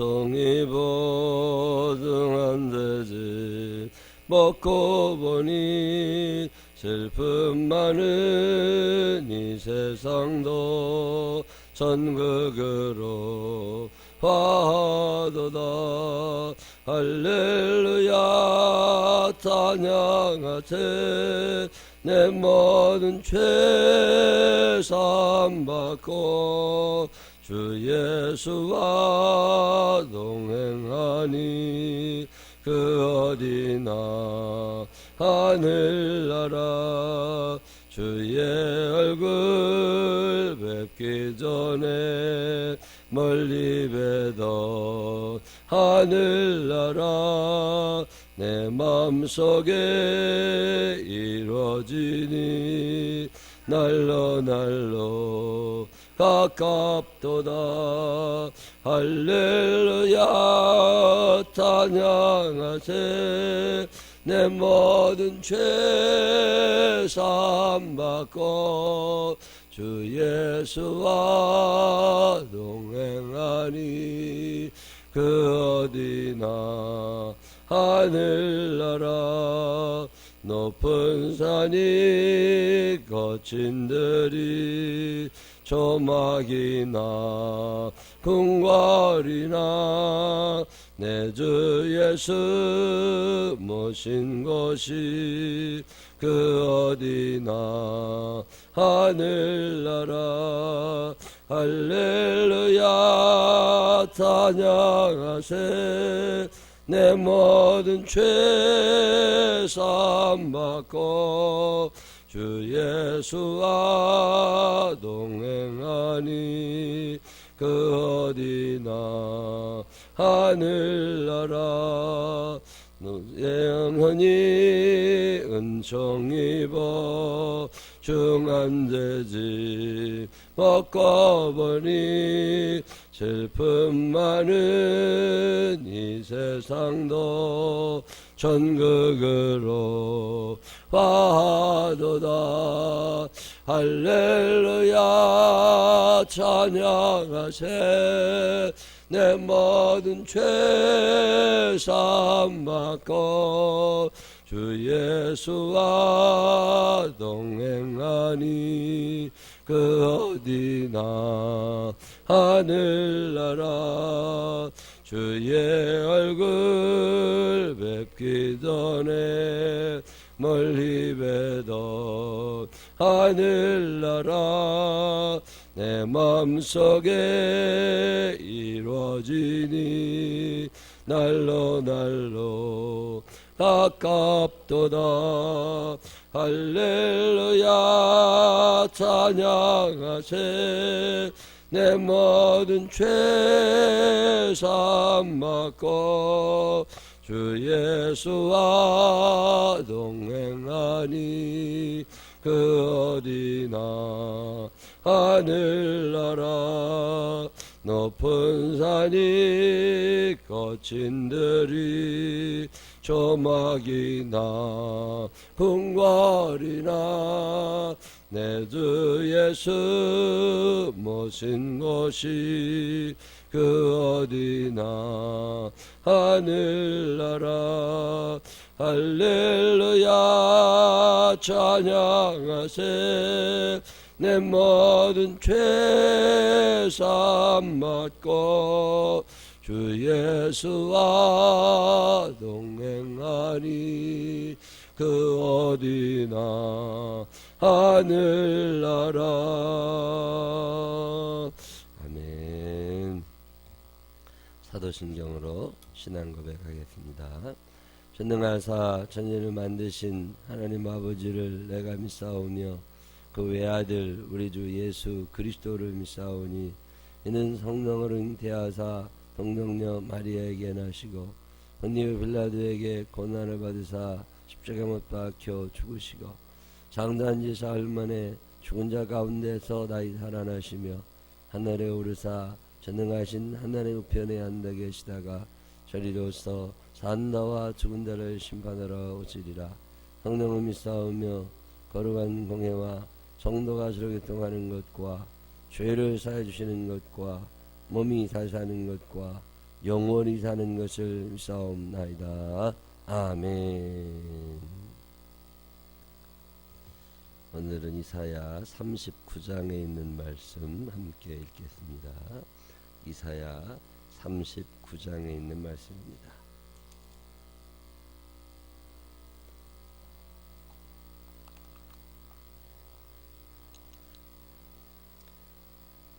종이 보증한 되지 먹고 보니 슬픔 많은 이 세상도 천국으로 화도다. 할렐루야 찬양하세. 내 모든 죄 사함받고 주 예수와 동행하니 그 어디나 하늘나라. 주의 얼굴 뵙기 전에 멀리 뵈던 하늘나라. 내 맘속에 이루어지니 날로 가깝도다. 할렐루야 찬양하세. 내 모든 죄 사함받고 주 예수와 동행하니 그 어디나 하늘나라. 높은 산이 거친 들이 조막이나 궁궐이나 내 주 예수 모신 곳이 그 어디나 하늘나라. 할렐루야 찬양하세. 내 모든 죄 사함받고 주 예수와 동행하니 그 어디나 하늘나라. 영원히 은총 입어 중한되지 먹고 보니 슬픔 많은 이 세상도 천국으로 화도다. 할렐루야 찬양하세. 내 모든 죄 사함받고 주 예수와 동행하니 그 어디나 하늘나라. 주의 얼굴 뵙기 전에 멀리 뵈던 하늘나라. 내 맘속에 이루어지니 날로 가깝도다. 할렐루야 찬양하세. 내 모든 죄 사함받고 주 예수와 동행하니 그 어디나 하늘나라. 높은 산이 거친 들이 조막이나 궁궐이나 내 주 예수 모신 곳이 그 어디나 하늘나라. 할렐루야 찬양하세. 내 모든 죄 사함받고 주 예수와 동행하니 그 어디나 하늘나라. 아멘. 사도신경으로 신앙 고백하겠습니다. 전능하사 천지를 만드신 하나님 아버지를 내가 믿사오며 그 외아들 우리 주 예수 그리스도를 믿사오니 이는 성령으로 잉태하사 동정녀 마리아에게 나시고 본디오 빌라도에게 고난을 받으사 십자가 못 박혀 죽으시고 장사한 지 사흘 만에 죽은 자 가운데서 다시 살아나시며 하늘에 오르사 전능하신 하나님 우편에 앉아 계시다가 저리로서 산다와 죽은 자를 심판하러 오시리라. 성령을 믿사오며 거룩한 공회와 성도가 서로 교통하는 것과 죄를 사해 주시는 것과 몸이 다시 사는 것과 영원히 사는 것을 믿사옵나이다. 아멘. 오늘은 이사야 39장에 있는 말씀 함께 읽겠습니다. 이사야 39장에 있는 말씀입니다.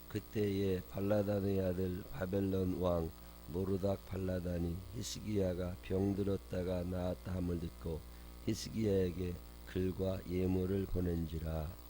그때에 발라단의 아들 바벨론 왕 모르닥 발라단이 히스기야가 병들었다가 나았다 함을 듣고 히스기야에게 글과 예물을 보낸지라.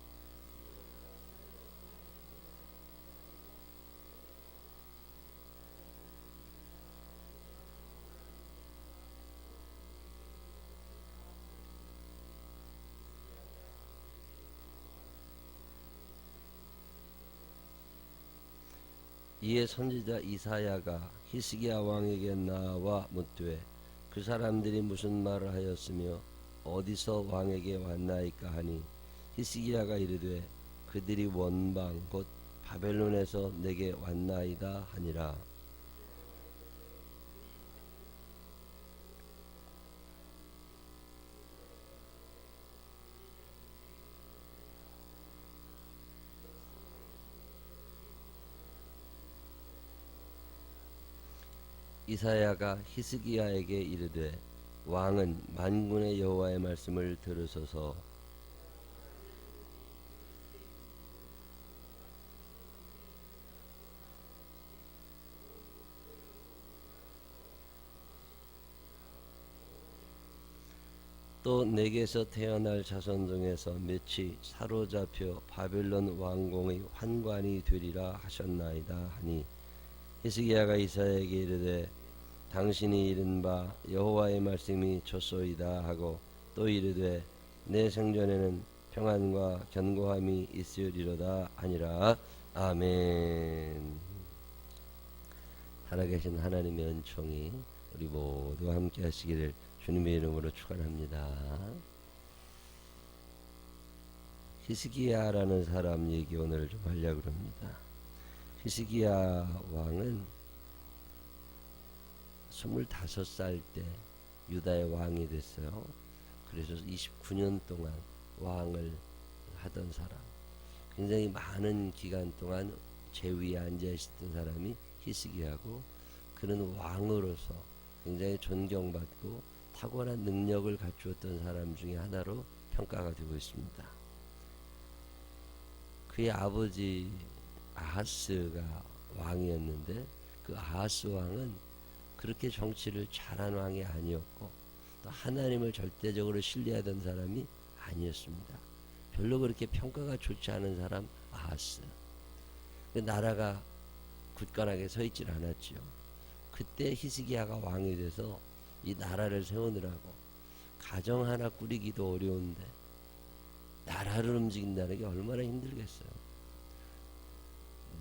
이에 선지자 이사야가 히스기야 왕에게 나와 묻되 그 사람들이 무슨 말을 하였으며 어디서 왕에게 왔나이까 하니 히스기야가 이르되 그들이 원방 곧 바벨론에서 내게 왔나이다 하니라. 이사야가 히스기야에게 이르되 왕은 만군의 여호와의 말씀을 들으소서. 또 내게서 태어날 자손 중에서 몇이 사로잡혀 바벨론 왕궁의 환관이 되리라 하셨나이다 하니 히스기야가 이사야에게 이르되 당신이 이른 바 여호와의 말씀이 좋소이다 하고 또 이르되 내 생전에는 평안과 견고함이 있으리로다 하니라. 아멘. 살아계신 하나님의 은총이 우리 모두 함께 하시기를 주님의 이름으로 축원합니다. 히스기야라는 사람 얘기 오늘 좀 하려고 합니다. 히스기야 왕은 25살 때 유다의 왕이 됐어요. 그래서 29년 동안 왕을 하던 사람, 굉장히 많은 기간 동안 제위에 앉아 있었던 사람이 히스기야고, 그는 왕으로서 굉장히 존경받고 탁월한 능력을 갖추었던 사람 중에 하나로 평가가 되고 있습니다. 그의 아버지 아하스가 왕이었는데 그 아하스 왕은 그렇게 정치를 잘한 왕이 아니었고 또 하나님을 절대적으로 신뢰하던 사람이 아니었습니다. 별로 그렇게 평가가 좋지 않은 사람 아하스. 그 나라가 굳건하게 서 있질 않았죠. 그때 히스기야가 왕이 돼서 이 나라를 세우느라고 가정 하나 꾸리기도 어려운데 나라를 움직인다는 게 얼마나 힘들겠어요.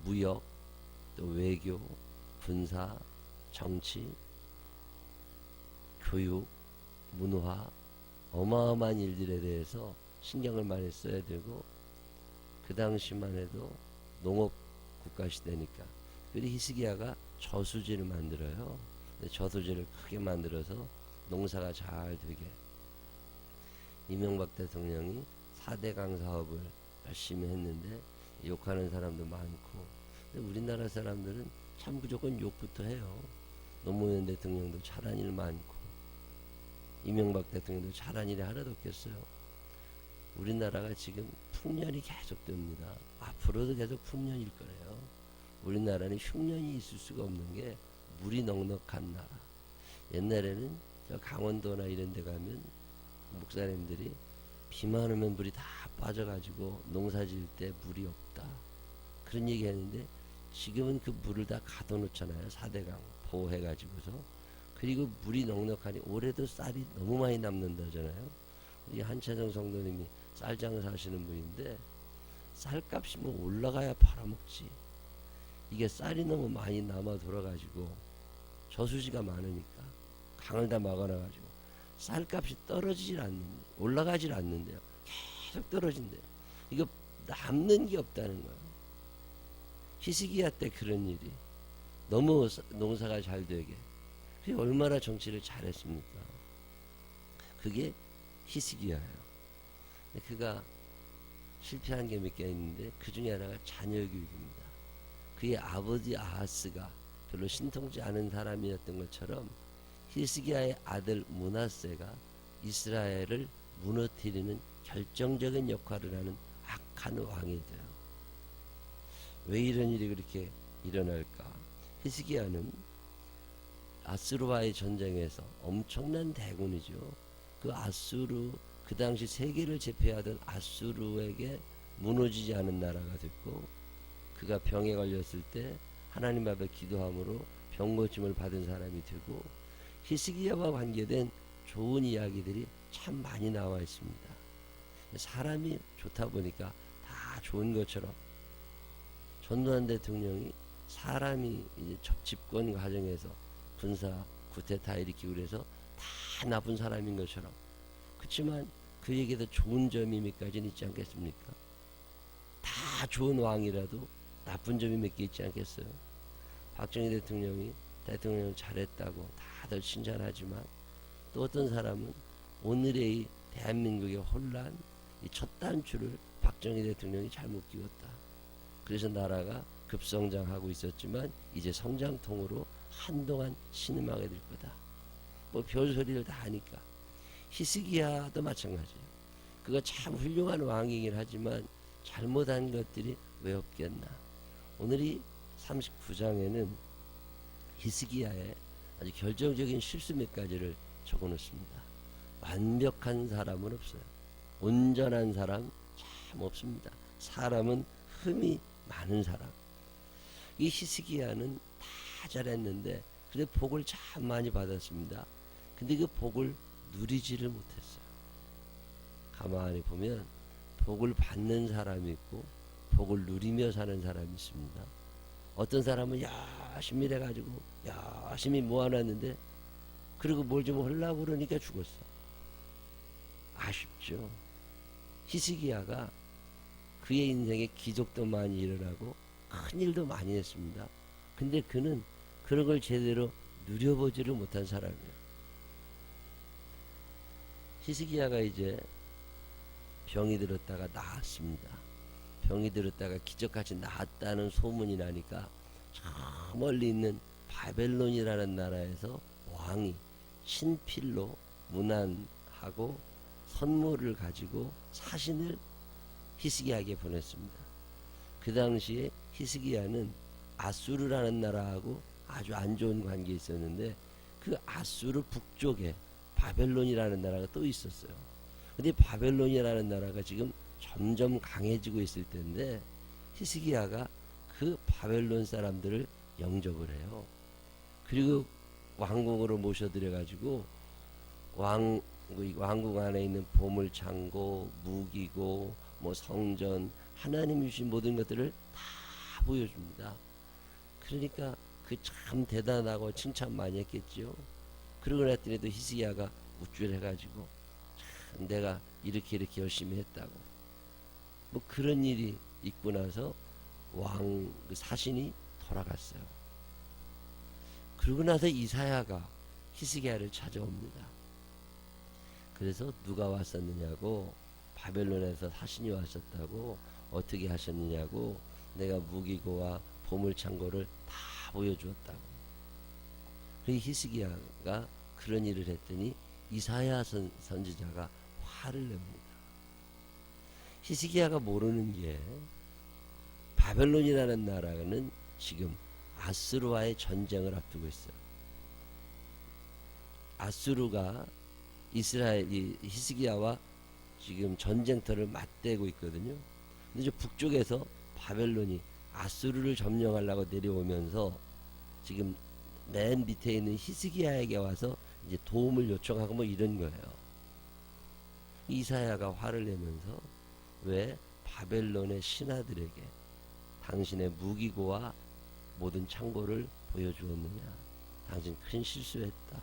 무역, 또 외교, 군사, 정치, 교육, 문화, 어마어마한 일들에 대해서 신경을 많이 써야 되고, 그 당시만 해도 농업 국가 시대니까 그래서 히스기야가 저수지를 만들어요. 저수지를 크게 만들어서 농사가 잘 되게. 이명박 대통령이 4대강 사업을 열심히 했는데 욕하는 사람도 많고, 근데 우리나라 사람들은 참 무조건 욕부터 해요. 노무현 대통령도 잘한 일 많고 이명박 대통령도 잘한 일이 하나도 없겠어요. 우리나라가 지금 풍년이 계속 됩니다. 앞으로도 계속 풍년일 거예요. 우리나라는 흉년이 있을 수가 없는 게 물이 넉넉한 나라. 옛날에는 저 강원도나 이런 데 가면 목사님들이 비만 오면 물이 다 빠져가지고 농사 지을 때 물이 없다, 그런 얘기 했는데 지금은 그 물을 다 가둬놓잖아요. 4대강 보호해가지고서. 그리고 물이 넉넉하니 올해도 쌀이 너무 많이 남는다잖아요. 이 한채성 성도님이 쌀 장사하시는 분인데 쌀값이 뭐 올라가야 팔아먹지. 이게 쌀이 너무 많이 남아 돌아가지고 저수지가 많으니까 강을 다 막아놔가지고 쌀값이 떨어지질 않는데, 올라가질 않는데요. 계속 떨어진대요. 이거 남는 게 없다는 거예요. 히스기야 때 그런 일이 너무 농사가 잘 되게. 그게 얼마나 정치를 잘했습니까? 그게 히스기야예요. 그가 실패한 게 몇 개 있는데 그 중에 하나가 자녀 교육입니다. 그의 아버지 아하스가 별로 신통치 않은 사람이었던 것처럼 히스기야의 아들 므낫세가 이스라엘을 무너뜨리는 결정적인 역할을 하는 악한 왕이 돼요. 왜 이런 일이 그렇게 일어날까? 히스기야는 아수르와의 전쟁에서 엄청난 대군이죠. 그 아수르, 그 당시 세계를 제패하던 아수르에게 무너지지 않은 나라가 됐고, 그가 병에 걸렸을 때 하나님 앞에 기도함으로 병 고침을 받은 사람이 되고, 히스기야와 관계된 좋은 이야기들이 참 많이 나와 있습니다. 사람이 좋다 보니까 다 좋은 것처럼 전두환 대통령이 사람이 이제 집권 과정에서 군사 쿠데타 일으키고 그래서 다 나쁜 사람인 것처럼, 그렇지만 그에게도 좋은 점이 몇 가지는 있지 않겠습니까? 다 좋은 왕이라도 나쁜 점이 몇 개 있지 않겠어요? 박정희 대통령이 대통령을 잘했다고 다들 칭찬하지만, 또 어떤 사람은 오늘의 이 대한민국의 혼란, 이 첫 단추를 박정희 대통령이 잘못 끼웠다. 그래서 나라가 급성장하고 있었지만 이제 성장통으로 한동안 신음하게 될 거다. 뭐 별소리를 다 하니까. 히스기야도 마찬가지예요. 그가 참 훌륭한 왕이긴 하지만 잘못한 것들이 왜 없겠나. 오늘 이 39장에는 히스기야의 아주 결정적인 실수 몇 가지를 적어 놓습니다. 완벽한 사람은 없어요. 온전한 사람 참 없습니다. 사람은 흠이 많은 사람. 이 히스기야는 다 잘했는데 그래 복을 참 많이 받았습니다. 근데 그 복을 누리지를 못했어요. 가만히 보면 복을 받는 사람이 있고 복을 누리며 사는 사람이 있습니다. 어떤 사람은 열심히 해가지고 열심히 모아놨는데 그리고 뭘 좀 하려고 그러니까 죽었어. 아쉽죠. 히스기야가 그의 인생에 기적도 많이 일어나고 큰 일도 많이 했습니다. 근데 그는 그런 걸 제대로 누려보지를 못한 사람이에요. 히스기야가 이제 병이 들었다가 나았습니다. 병이 들었다가 기적같이 나았다는 소문이 나니까 저 멀리 있는 바벨론이라는 나라에서 왕이 친필로 문안하고 선물을 가지고 사신을 히스기야에게 보냈습니다. 그 당시에 히스기야는 아수르라는 나라하고 아주 안 좋은 관계에 있었는데 그 아수르 북쪽에 바벨론이라는 나라가 또 있었어요. 근데 바벨론이라는 나라가 지금 점점 강해지고 있을 텐데 히스기야가 그 바벨론 사람들을 영접을 해요. 그리고 왕궁으로 모셔들여 가지고 왕국 안에 있는 보물창고, 무기고, 뭐 성전, 하나님이 주신 모든 것들을 다 보여줍니다. 그러니까 그 참 대단하고 칭찬 많이 했겠죠. 그러고 났더니도 히스기야가 우쭐해가지고 참 내가 이렇게 열심히 했다고. 뭐 그런 일이 있고 나서 왕 그 사신이 돌아갔어요. 그러고 나서 이사야가 히스기야를 찾아옵니다. 그래서 누가 왔었느냐고, 바벨론에서 사신이 왔었다고, 어떻게 하셨느냐고, 내가 무기고와 보물창고를 다 보여주었다고. 그 히스기야가 그런 일을 했더니 이사야 선지자가 화를 냅니다. 히스기야가 모르는 게 바벨론이라는 나라는 지금 아수르와의 전쟁을 앞두고 있어요. 아수르가 이스라엘이 히스기야와 지금 전쟁터를 맞대고 있거든요. 근데 저 북쪽에서 바벨론이 아수르를 점령하려고 내려오면서 지금 맨 밑에 있는 히스기야에게 와서 이제 도움을 요청하고 뭐 이런 거예요. 이사야가 화를 내면서 왜 바벨론의 신하들에게 당신의 무기고와 모든 창고를 보여주었느냐. 당신 큰 실수했다.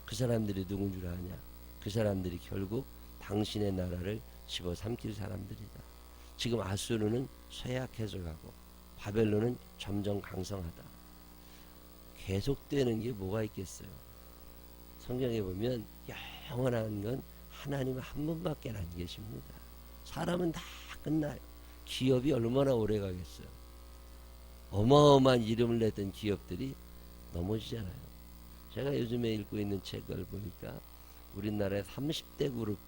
그 사람들이 누군 줄 아냐. 그 사람들이 결국 당신의 나라를 집어삼킬 사람들이다. 지금 아수르는 쇠약해져 가고 바벨론은 점점 강성하다. 계속되는 게 뭐가 있겠어요? 성경에 보면 영원한 건 하나님 한 분밖에 안 계십니다. 사람은 다 끝나요. 기업이 얼마나 오래 가겠어요? 어마어마한 이름을 냈던 기업들이 넘어지잖아요. 제가 요즘에 읽고 있는 책을 보니까 우리나라의 30대 그룹,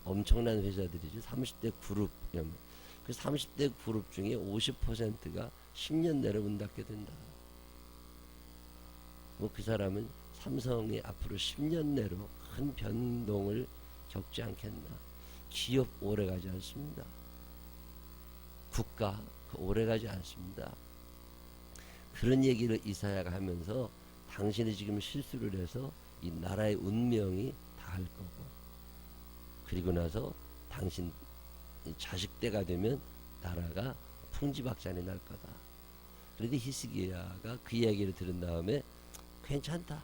엄청난 회사들이죠. 30대 그룹, 그 30대 그룹 중에 50%가 10년 내로 문 닫게 된다. 뭐 그 사람은 삼성이 앞으로 10년 내로 큰 변동을 겪지 않겠나. 기업 오래가지 않습니다. 국가 오래가지 않습니다. 그런 얘기를 이사야가 하면서 당신이 지금 실수를 해서 이 나라의 운명이 닿을 거고, 그리고 나서 당신 자식 때가 되면 나라가 풍지박산이 날 거다. 그런데 히스기야가 그 이야기를 들은 다음에 괜찮다.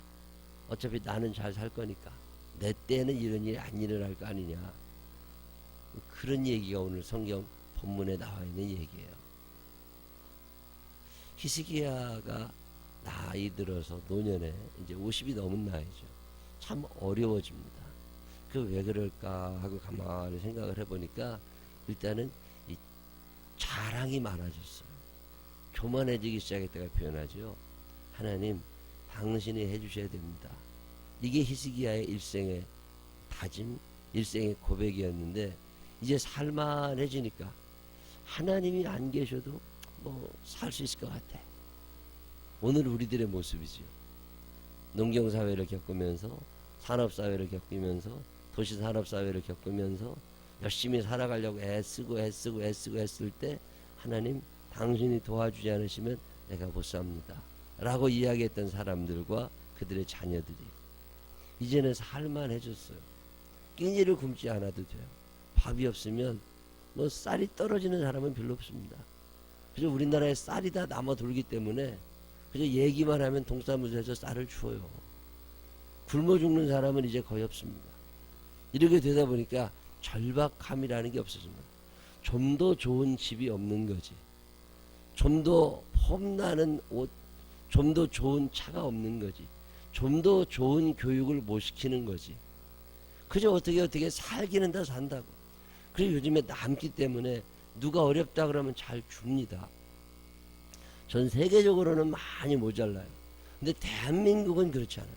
어차피 나는 잘 살 거니까 내 때는 이런 일이 안 일어날 거 아니냐. 그런 얘기가 오늘 성경 본문에 나와 있는 얘기예요. 히스기야가 나이 들어서 노년에 이제 50이 넘은 나이죠. 참 어려워집니다. 그 왜 그럴까 하고 가만히 생각을 해보니까 일단은 이 자랑이 많아졌어요. 교만해지기 시작했다가 표현하죠. 하나님, 당신이 해주셔야 됩니다. 이게 히스기야의 일생의 다짐, 일생의 고백이었는데, 이제 살만해지니까 하나님이 안 계셔도 뭐 살 수 있을 것 같아. 오늘 우리들의 모습이죠. 농경사회를 겪으면서, 산업사회를 겪으면서, 도시산업사회를 겪으면서 열심히 살아가려고 애쓰고 했을 때 하나님, 당신이 도와주지 않으시면 내가 못 삽니다 라고 이야기했던 사람들과 그들의 자녀들이 이제는 살만해졌어요. 끼니를 굶지 않아도 돼요. 밥이 없으면 뭐 쌀이 떨어지는 사람은 별로 없습니다. 그저 우리나라에 쌀이 다 남아 돌기 때문에 그저 얘기만 하면 동사무소에서 쌀을 주어요. 굶어 죽는 사람은 이제 거의 없습니다. 이렇게 되다 보니까 절박함이라는 게 없어집니다. 좀 더 좋은 집이 없는 거지. 좀 더 폼나는 옷, 좀 더 좋은 차가 없는 거지. 좀 더 좋은 교육을 못 시키는 거지. 그저 어떻게 살기는 다 산다고. 그리고 요즘에 남기 때문에 누가 어렵다 그러면 잘 줍니다. 전 세계적으로는 많이 모자라요. 근데 대한민국은 그렇지 않아요.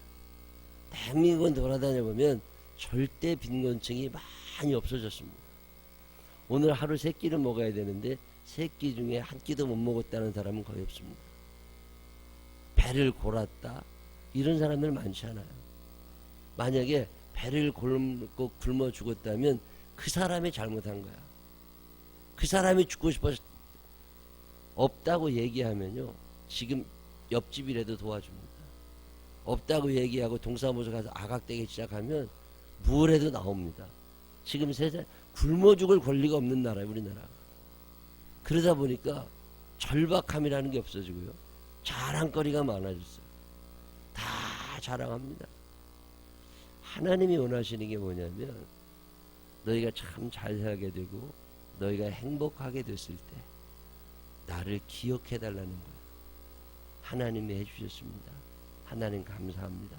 대한민국은 돌아다녀 보면 절대 빈곤층이 많이 없어졌습니다. 오늘 하루 3끼를 먹어야 되는데 3끼 중에 한 끼도 못 먹었다는 사람은 거의 없습니다. 배를 골았다 이런 사람들 많지 않아요. 만약에 배를 굶고 굶어 죽었다면 그 사람이 잘못한 거야. 그 사람이 죽고 싶어서 없다고 얘기하면요, 지금 옆집이라도 도와줍니다. 없다고 얘기하고 동사무소 가서 아각대기 시작하면 뭘 해도 나옵니다. 지금 세상 굶어 죽을 권리가 없는 나라예요, 우리나라. 그러다 보니까 절박함이라는 게 없어지고요, 자랑거리가 많아졌어요. 다 자랑합니다. 하나님이 원하시는 게 뭐냐면 너희가 참 잘 살게 되고 너희가 행복하게 됐을 때 나를 기억해 달라는 거예요. 하나님이 해주셨습니다. 하나님 감사합니다.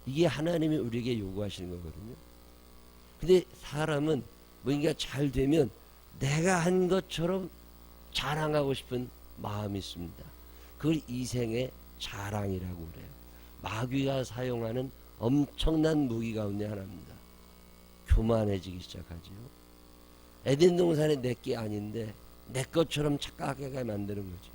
이게 하나님이 우리에게 요구하시는 거거든요. 근데 사람은 뭔가 잘 되면 내가 한 것처럼 자랑하고 싶은 마음이 있습니다. 그걸 이생의 자랑이라고 그래요. 마귀가 사용하는 엄청난 무기 가운데 하나입니다. 교만해지기 시작하지요. 에덴 동산의 내게 아닌데 내 것처럼 착각하게 만드는 거죠.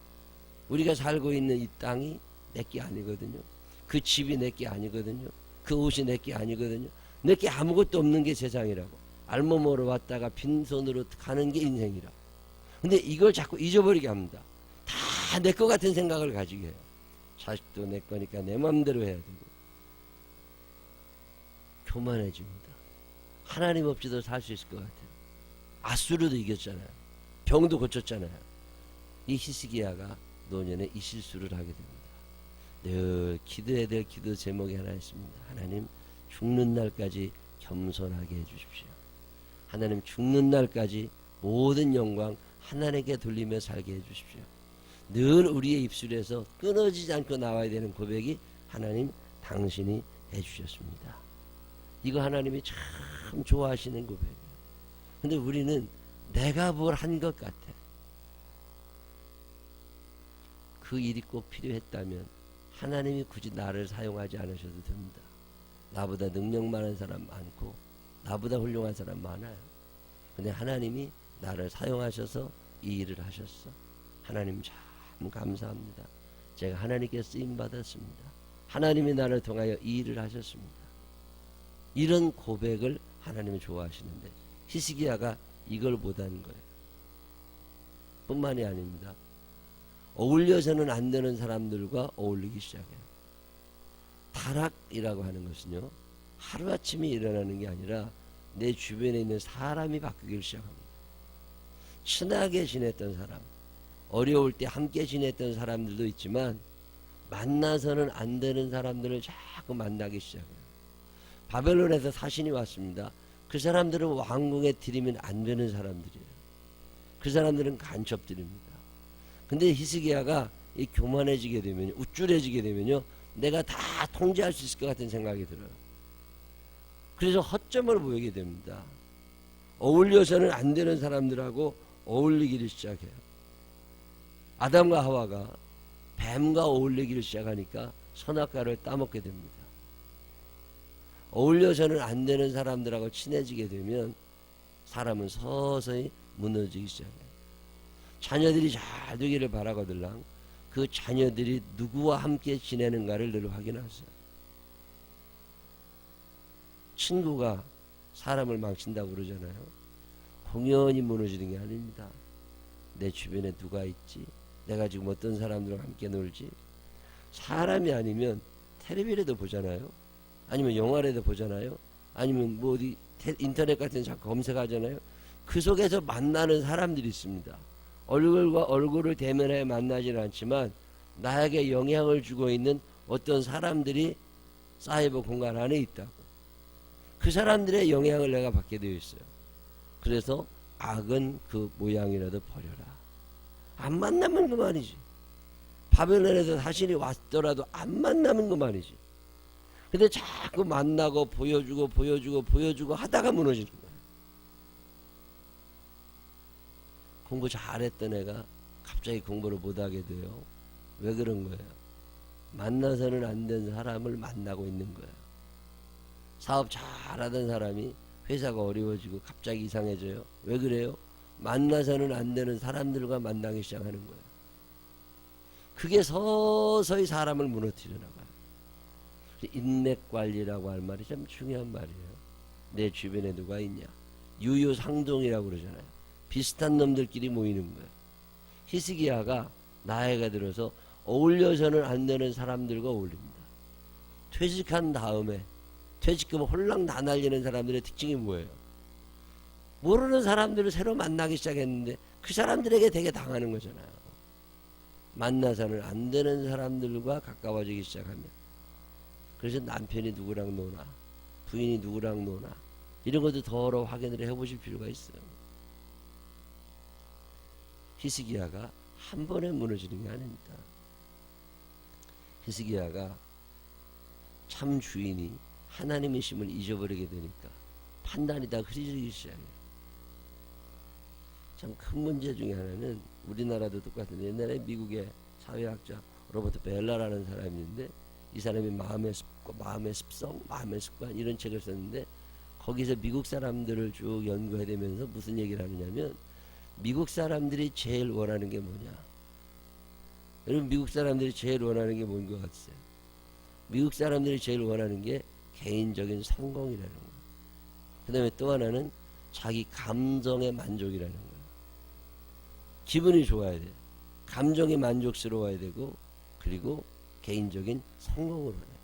우리가 살고 있는 이 땅이 내게 아니거든요. 그 집이 내게 아니거든요. 그 옷이 내게 아니거든요. 내게 아무것도 없는 게 세상이라고. 알몸으로 왔다가 빈손으로 가는 게 인생이라고. 근데 이걸 자꾸 잊어버리게 합니다. 다 내 것 같은 생각을 가지게 해요. 자식도 내 거니까 내 마음대로 해야 되고. 교만해집니다. 하나님 없이도 살 수 있을 것 같아요. 아수르도 이겼잖아요. 병도 고쳤잖아요. 이 히스기야가 노년에 이 실수를 하게 됩니다. 늘 기도해야 될 기도 제목이 하나 있습니다. 하나님, 죽는 날까지 겸손하게 해주십시오. 하나님, 죽는 날까지 모든 영광 하나님께 돌리며 살게 해주십시오. 늘 우리의 입술에서 끊어지지 않고 나와야 되는 고백이 하나님 당신이 해주셨습니다. 이거 하나님이 참 좋아하시는 고백이에요. 근데 우리는 내가 뭘 한 것 같아. 그 일이 꼭 필요했다면 하나님이 굳이 나를 사용하지 않으셔도 됩니다. 나보다 능력 많은 사람 많고 나보다 훌륭한 사람 많아요. 근데 하나님이 나를 사용하셔서 이 일을 하셨어. 하나님 참 감사합니다. 제가 하나님께 쓰임받았습니다. 하나님이 나를 통하여 이 일을 하셨습니다. 이런 고백을 하나님이 좋아하시는데 히스기야가 이걸 못한 거예요. 뿐만이 아닙니다. 어울려서는 안 되는 사람들과 어울리기 시작해요. 타락이라고 하는 것은요, 하루아침에 일어나는 게 아니라 내 주변에 있는 사람이 바뀌기 시작합니다. 친하게 지냈던 사람, 어려울 때 함께 지냈던 사람들도 있지만 만나서는 안 되는 사람들을 자꾸 만나기 시작해요. 바벨론에서 사신이 왔습니다. 그 사람들은 왕궁에 들이면 안 되는 사람들이에요. 그 사람들은 간첩들입니다. 근데 히스기야가 이 교만해지게 되면요, 우쭐해지게 되면요, 내가 다 통제할 수 있을 것 같은 생각이 들어요. 그래서 허점을 보이게 됩니다. 어울려서는 안 되는 사람들하고 어울리기를 시작해요. 아담과 하와가 뱀과 어울리기를 시작하니까 선악과를 따먹게 됩니다. 어울려서는 안 되는 사람들하고 친해지게 되면 사람은 서서히 무너지기 시작해요. 자녀들이 잘 되기를 바라거들랑 그 자녀들이 누구와 함께 지내는가를 늘 확인하세요. 친구가 사람을 망친다고 그러잖아요. 공연히 무너지는 게 아닙니다. 내 주변에 누가 있지? 내가 지금 어떤 사람들과 함께 놀지? 사람이 아니면 텔레비라도 보잖아요. 아니면 영화라도 보잖아요. 아니면 뭐 어디 인터넷 같은 데 검색하잖아요. 그 속에서 만나는 사람들이 있습니다. 얼굴과 얼굴을 대면해 만나지는 않지만 나에게 영향을 주고 있는 어떤 사람들이 사이버 공간 안에 있다고. 그 사람들의 영향을 내가 받게 되어 있어요. 그래서 악은 그 모양이라도 버려라. 안 만나면 그만이지. 바벨론에서 사신이 왔더라도 안 만나면 그만이지. 근데 자꾸 만나고 보여주고 하다가 무너지는 거예요. 공부 잘했던 애가 갑자기 공부를 못하게 돼요. 왜 그런 거예요? 만나서는 안 된 사람을 만나고 있는 거예요. 사업 잘하던 사람이 회사가 어려워지고 갑자기 이상해져요. 왜 그래요? 만나서는 안 되는 사람들과 만나기 시작하는 거예요. 그게 서서히 사람을 무너뜨려 나가요. 인맥 관리라고 할 말이 참 중요한 말이에요. 내 주변에 누가 있냐? 유유상종이라고 그러잖아요. 비슷한 놈들끼리 모이는 거예요. 히스기야가 나이가 들어서 어울려서는 안 되는 사람들과 어울립니다. 퇴직한 다음에 퇴직금 홀랑 다 날리는 사람들의 특징이 뭐예요? 모르는 사람들을 새로 만나기 시작했는데 그 사람들에게 되게 당하는 거잖아요. 만나서는 안 되는 사람들과 가까워지기 시작하면, 그래서 남편이 누구랑 노나 부인이 누구랑 노나 이런 것도 더러 확인을 해보실 필요가 있어요. 히스기야가 한 번에 무너지는 게 아닙니다. 히스기야가 참 주인이 하나님이심을 잊어버리게 되니까 판단이 다 흐려지기 시작해요. 참 큰 문제 중에 하나는 우리나라도 똑같은데, 옛날에 미국의 사회학자 로버트 벨라라는 사람이 있는데, 이 사람이 마음의 습성, 마음의 습관 이런 책을 썼는데, 거기서 미국 사람들을 쭉 연구해내면서 무슨 얘기를 하느냐면, 미국 사람들이 제일 원하는 게 뭐냐? 여러분, 미국 사람들이 제일 원하는 게 뭔 것 같으세요? 미국 사람들이 제일 원하는 게 개인적인 성공이라는 거예요. 그 다음에 또 하나는 자기 감정의 만족이라는 거예요. 기분이 좋아야 돼. 감정이 만족스러워야 되고, 그리고 개인적인 성공을 원해요.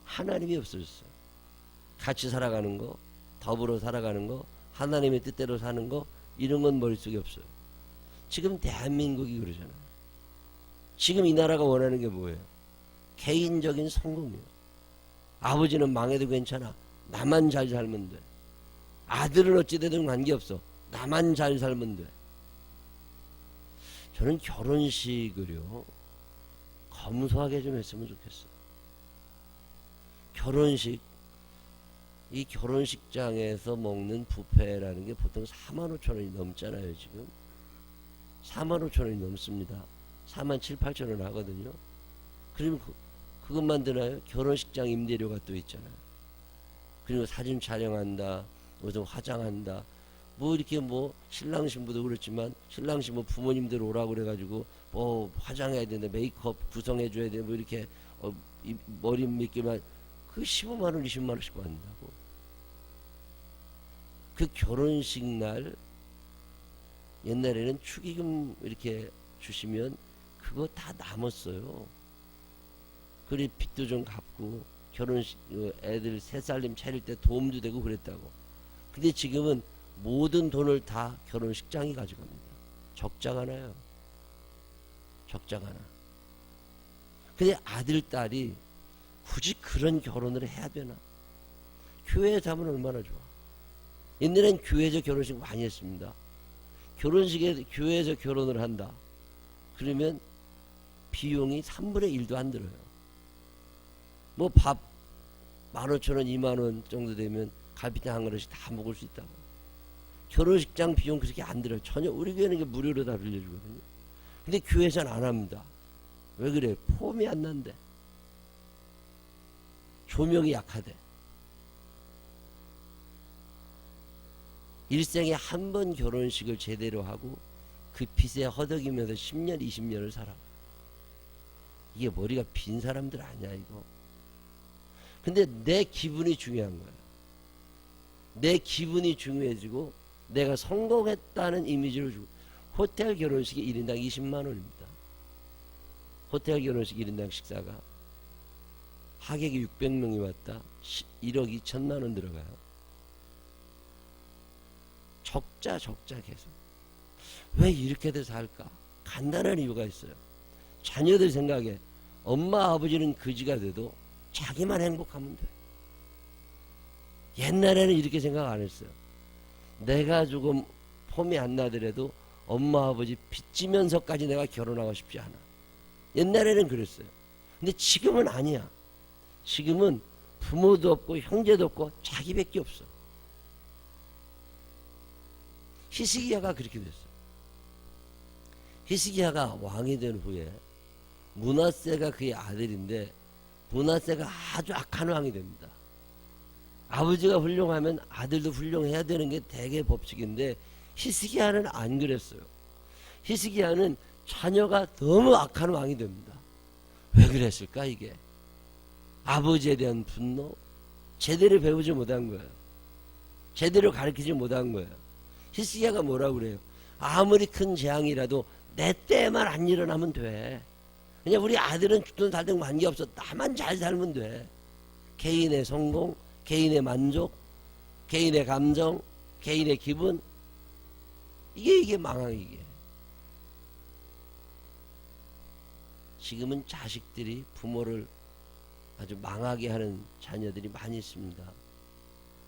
하나님이 없어졌어요. 같이 살아가는 거, 더불어 살아가는 거, 하나님의 뜻대로 사는 거, 이런 건 머릿속에 없어요. 지금 대한민국이 그러잖아요. 지금 이 나라가 원하는 게 뭐예요? 개인적인 성공이에요. 아버지는 망해도 괜찮아. 나만 잘 살면 돼. 아들은 어찌되든 관계없어. 나만 잘 살면 돼. 저는 결혼식을요 검소하게 좀 했으면 좋겠어요. 결혼식, 이 결혼식장에서 먹는 뷔페라는 게 보통 4만 5천 원이 넘잖아요. 지금 4만 5천 원이 넘습니다. 4만 7, 8천 원 하거든요. 그러면 그것만 드나요? 결혼식장 임대료가 또 있잖아요. 그리고 사진 촬영한다, 무슨 화장한다, 뭐 이렇게 뭐 신랑 신부도 그렇지만 신랑 신부 부모님들 오라고 그래가지고 뭐 화장해야 되는데 메이크업 구성해줘야 돼, 뭐 이렇게 이 머리 몇 개만, 그 15만 원, 20만 원씩 받는다고. 그 결혼식 날 옛날에는 축의금 이렇게 주시면 그거 다 남았어요. 그리 빚도 좀 갚고 결혼식 애들 새살림 차릴 때 도움도 되고 그랬다고. 근데 지금은 모든 돈을 다 결혼식장이 가져갑니다. 적자가 나요. 적자가 나. 근데 아들 딸이 굳이 그런 결혼을 해야 되나? 교회에서 하면 얼마나 좋아. 옛날엔 교회에서 결혼식 많이 했습니다. 결혼식에 교회에서 결혼을 한다 그러면 비용이 3분의 1도 안 들어요. 뭐 밥 15,000원 2만원 정도 되면 갈비탕 한 그릇씩 다 먹을 수 있다고. 결혼식장 비용 그렇게 안 들어요. 전혀. 우리 교회는 이게 무료로 다 빌려주거든요. 근데 교회에서는 안 합니다. 왜 그래? 폼이 안 난대. 조명이 약하대. 일생에 한 번 결혼식을 제대로 하고 그 빚에 허덕이면서 10년 20년을 살아. 이게 머리가 빈 사람들 아니야 이거. 근데 내 기분이 중요한 거야. 내 기분이 중요해지고 내가 성공했다는 이미지를 주고. 호텔 결혼식이 1인당 20만 원입니다. 호텔 결혼식 1인당 식사가 하객이 600명이 왔다 1억 2천만 원 들어가요. 적자 계속. 왜 이렇게들 살까? 간단한 이유가 있어요. 자녀들 생각에 엄마 아버지는 거지가 돼도 자기만 행복하면 돼. 옛날에는 이렇게 생각 안 했어요. 내가 조금 폼이 안 나더라도 엄마 아버지 빚지면서까지 내가 결혼하고 싶지 않아. 옛날에는 그랬어요. 근데 지금은 아니야. 지금은 부모도 없고 형제도 없고 자기밖에 없어. 히스기야가 그렇게 됐어. 히스기야가 왕이 된 후에 므낫세가 그의 아들인데 므낫세가 아주 악한 왕이 됩니다. 아버지가 훌륭하면 아들도 훌륭해야 되는 게 대개 법칙인데 히스기야는 안 그랬어요. 히스기야는 자녀가 너무 악한 왕이 됩니다. 왜 그랬을까 이게? 아버지에 대한 분노? 제대로 배우지 못한 거예요. 제대로 가르치지 못한 거예요. 히스기야가 뭐라고 그래요? 아무리 큰 재앙이라도 내 때만 안 일어나면 돼. 그냥 우리 아들은 죽든 살든 관계없어. 나만 잘 살면 돼. 개인의 성공, 개인의 만족, 개인의 감정, 개인의 기분, 이게 망황이게. 지금은 자식들이 부모를 아주 망하게 하는 자녀들이 많이 있습니다.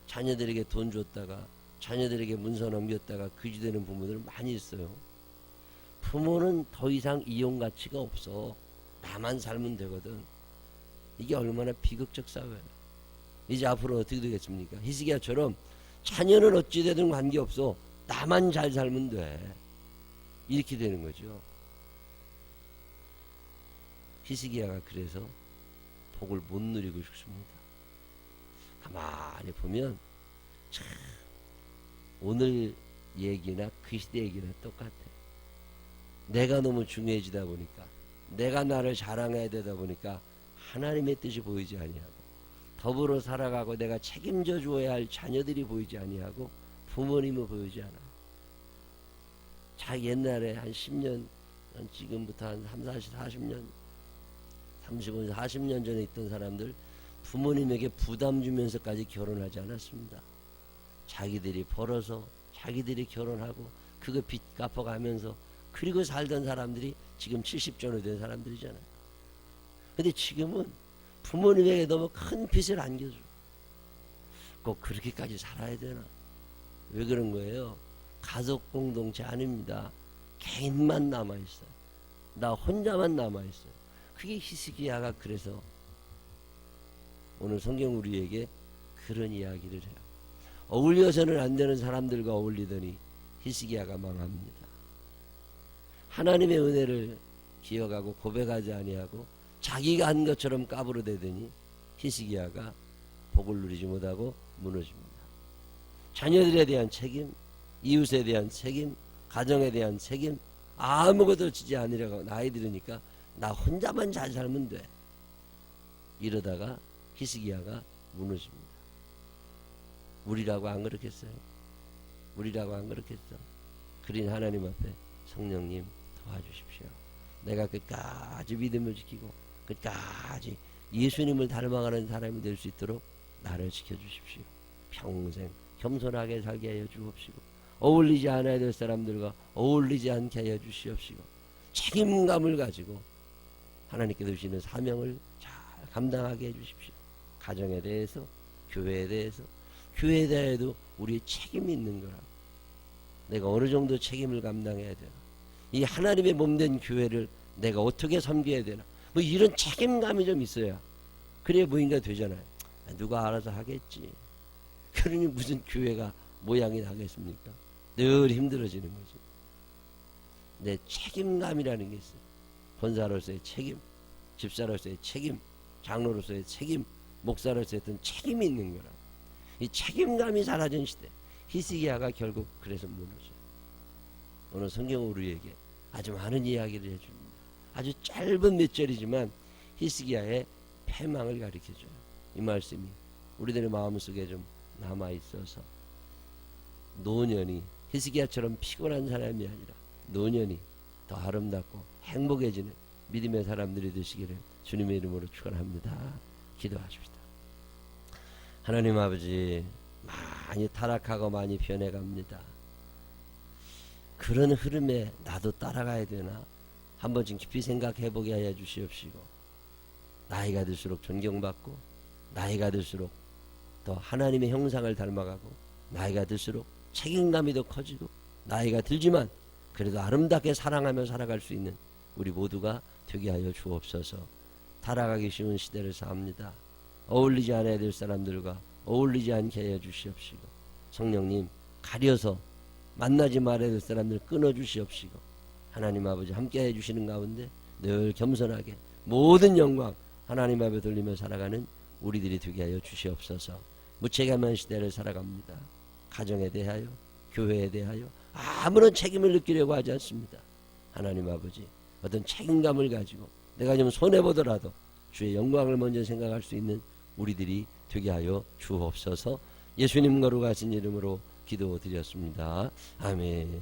자녀들에게 돈 줬다가 자녀들에게 문서 넘겼다가 거지되는 부모들 많이 있어요. 부모는 더 이상 이용 가치가 없어. 나만 살면 되거든. 이게 얼마나 비극적 사회예요. 이제 앞으로 어떻게 되겠습니까? 히스기야처럼 자녀는 어찌되든 관계없어. 나만 잘 살면 돼. 이렇게 되는 거죠. 히스기야가 그래서 복을 못 누리고 죽습니다. 가만히 보면 참 오늘 얘기나 그 시대 얘기나 똑같아. 내가 너무 중요해지다 보니까, 내가 나를 자랑해야 되다 보니까 하나님의 뜻이 보이지 아니하고, 더불어 살아가고 내가 책임져 주어야 할 자녀들이 보이지 아니하고, 부모님은 보이지 않아. 자, 옛날에 한 10년, 지금부터 한 40년, 35년, 40년 전에 있던 사람들 부모님에게 부담 주면서까지 결혼하지 않았습니다. 자기들이 벌어서 자기들이 결혼하고 그거 빚 갚아가면서 그리고 살던 사람들이 지금 70전후 된 사람들이잖아요. 근데 지금은 부모님에게 너무 큰 빚을 안겨줘. 꼭 그렇게까지 살아야 되나? 왜 그런 거예요? 가족 공동체 아닙니다. 개인만 남아있어요. 나 혼자만 남아있어요. 그게 히스기야가 그래서 오늘 성경 우리에게 그런 이야기를 해요. 어울려서는 안 되는 사람들과 어울리더니 히스기야가 망합니다. 하나님의 은혜를 기억하고 고백하지 아니하고 자기가 한 것처럼 까부러대더니 히스기야가 복을 누리지 못하고 무너집니다. 자녀들에 대한 책임, 이웃에 대한 책임, 가정에 대한 책임 아무것도 지지 않으려고 나이 들으니까 나 혼자만 잘 살면 돼. 이러다가 히스기야가 무너집니다. 우리라고 안 그렇겠어요? 우리라고 안 그렇겠어? 그린 하나님 앞에 성령님 도와주십시오. 내가 끝까지 믿음을 지키고 끝까지 예수님을 닮아가는 사람이 될 수 있도록 나를 지켜주십시오. 평생 겸손하게 살게 하여 주옵시고 어울리지 않아야 될 사람들과 어울리지 않게 하여 주시옵시고 책임감을 가지고 하나님께서 주시는 사명을 잘 감당하게 해주십시오. 가정에 대해서, 교회에 대해서, 교회에 대해도 우리의 책임이 있는 거라. 내가 어느 정도 책임을 감당해야 되나? 이 하나님의 몸된 교회를 내가 어떻게 섬겨야 되나? 뭐 이런 책임감이 좀 있어야 그래야 뭐인가 되잖아요. 누가 알아서 하겠지. 그러니 무슨 교회가 모양이 나겠습니까? 늘 힘들어지는 거지. 내 책임감이라는 게 있어요. 권사로서의 책임, 집사로서의 책임, 장로로서의 책임, 목사로서의 어떤 책임이 있는 거라. 이 책임감이 사라진 시대, 히스기야가 결국 그래서 무너져요. 오늘 성경은 우리에게 아주 많은 이야기를 해줍니다. 아주 짧은 몇 절이지만 히스기야의 패망을 가리켜줘요. 이 말씀이 우리들의 마음속에 좀 남아있어서 노년이 히스기야처럼 피곤한 사람이 아니라 노년이 더 아름답고 행복해지는 믿음의 사람들이 되시기를 주님의 이름으로 축원합니다. 기도하십시다. 하나님 아버지, 많이 타락하고 많이 변해갑니다. 그런 흐름에 나도 따라가야 되나? 한번 좀 깊이 생각해보게 하여 주시옵시고 나이가 들수록 존경받고 나이가 들수록 더 하나님의 형상을 닮아가고 나이가 들수록 책임감이 더 커지고 나이가 들지만 그래도 아름답게 사랑하며 살아갈 수 있는 우리 모두가 되게 하여 주옵소서. 타락하기 쉬운 시대를 삽니다. 어울리지 않아야 될 사람들과 어울리지 않게 하여 주시옵시고 성령님 가려서 만나지 말아야 될 사람들 끊어주시옵시고 하나님 아버지 함께 해주시는 가운데 늘 겸손하게 모든 영광 하나님 앞에 돌리며 살아가는 우리들이 되게 하여 주시옵소서. 무책임한 시대를 살아갑니다. 가정에 대하여 교회에 대하여 아무런 책임을 느끼려고 하지 않습니다. 하나님 아버지 어떤 책임감을 가지고 내가 좀 손해보더라도 주의 영광을 먼저 생각할 수 있는 우리들이 되게 하여 주옵소서. 예수님 거룩하신 이름으로 기도드렸습니다. 아멘.